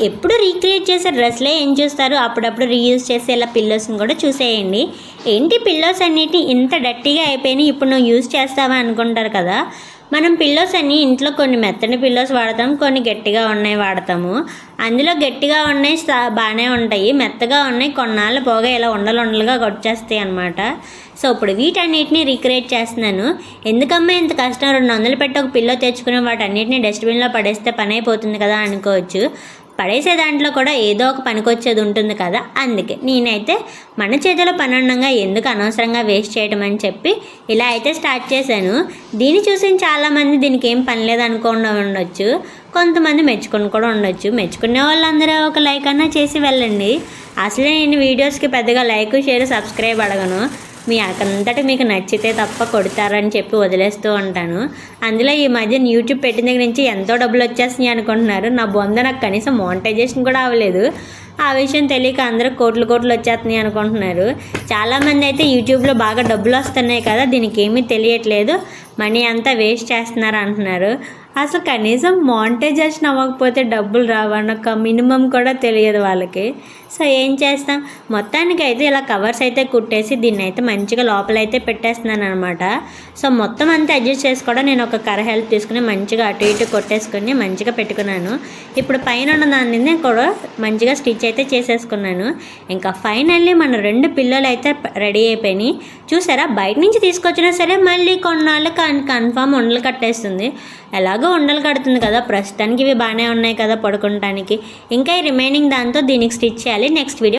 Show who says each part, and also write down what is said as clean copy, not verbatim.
Speaker 1: ఎప్పుడు రీక్రియేట్ చేసే డ్రెస్లే ఏం చూస్తారు, అప్పుడప్పుడు రీయూజ్ చేసే ఇలా పిల్లోస్ని కూడా చూసేయండి. ఏంటి పిల్లోస్ అన్నిటి ఇంత డట్టిగా అయిపోయినాయి, ఇప్పుడు నువ్వు యూజ్ చేస్తావా అనుకుంటారు కదా. మనం పిల్లోస్ అన్నీ ఇంట్లో కొన్ని మెత్తని పిల్లోస్ వాడతాం, కొన్ని గట్టిగా ఉన్నాయి వాడతాము. అందులో గట్టిగా ఉన్నాయి బాగానే ఉంటాయి, మెత్తగా ఉన్నాయి కొన్నాళ్ళు పోగా ఇలా ఉండలుగా వచ్చేస్తాయి అనమాట. సో ఇప్పుడు వీటన్నిటిని రీక్రియేట్ చేస్తున్నాను. ఎందుకమ్మా ఇంత కష్టం, 200 పెట్టి ఒక పిల్లో తెచ్చుకుని వాటన్నిటిని డస్ట్బిన్లో పడేస్తే పని అయిపోతుంది కదా అనుకోవచ్చు. పడేసే దాంట్లో కూడా ఏదో ఒక పనికొచ్చేది ఉంటుంది కదా. అందుకే నేనైతే మన చేతిలో పని ఉండగా ఎందుకు అనవసరంగా వేస్ట్ చేయడం అని చెప్పి ఇలా అయితే స్టార్ట్ చేశాను. దీన్ని చూసి చాలామంది దీనికి ఏం పని లేదు అనుకోకుండా ఉండొచ్చు, కొంతమంది మెచ్చుకుని కూడా ఉండొచ్చు. మెచ్చుకునే వాళ్ళందరూ ఒక లైక్ అన్నా చేసి వెళ్ళండి. అసలే నేను వీడియోస్కి పెద్దగా లైక్ షేర్ సబ్స్క్రైబ్ అడగను, మీ అంతటి మీకు నచ్చితే తప్ప కొడతారని చెప్పి వదిలేస్తూ ఉంటాను. అందులో ఈ మధ్య యూట్యూబ్ పెట్టిన దగ్గర నుంచి ఎంతో డబ్బులు వచ్చేస్తున్నాయి అనుకుంటున్నారు. నా బొంద నాకు కనీసం మానిటైజేషన్ కూడా అవ్వలేదు. ఆ విషయం తెలియక అందరూ కోట్లు వచ్చేస్తున్నాయి అనుకుంటున్నారు. చాలామంది అయితే యూట్యూబ్లో బాగా డబ్బులు వస్తున్నాయి కదా, దీనికి ఏమీ తెలియట్లేదు, మనీ అంతా వేస్ట్ చేస్తున్నారు అంటున్నారు. అసలు కనీసం మానిటైజేషన్ అవ్వకపోతే డబ్బులు రావన్న ఒక మినిమం కూడా తెలియదు వాళ్ళకి. సో ఏం చేస్తాం, మొత్తానికి అయితే ఇలా కవర్స్ అయితే కుట్టేసి దీన్ని అయితే మంచిగా లోపలైతే పెట్టేస్తున్నాను అనమాట. సో మొత్తం అంతా అడ్జస్ట్ చేసుకోవడం నేను ఒక కర్ర హెల్ప్ తీసుకుని మంచిగా అటు ఇటు కొట్టేసుకుని మంచిగా పెట్టుకున్నాను. ఇప్పుడు పైన ఉన్న దాన్ని కూడా మంచిగా స్టిచ్ అయితే చేసేసుకున్నాను. ఇంకా ఫైనల్లీ మన 2 పిల్లలు అయితే రెడీ అయిపోయినాయి. చూసారా, బయట నుంచి తీసుకొచ్చినా సరే మళ్ళీ కొన్నాళ్ళు కన్ఫామ్ ఉండలు కట్టేస్తుంది. ఎలాగో ఉండలు కడుతుంది కదా, ప్రస్తుతానికి ఇవి బాగానే ఉన్నాయి కదా పడుకోవటానికి. ఇంకా ఈ రిమైనింగ్ దాంతో దీనికి స్టిచ్ చేయాలి. Next video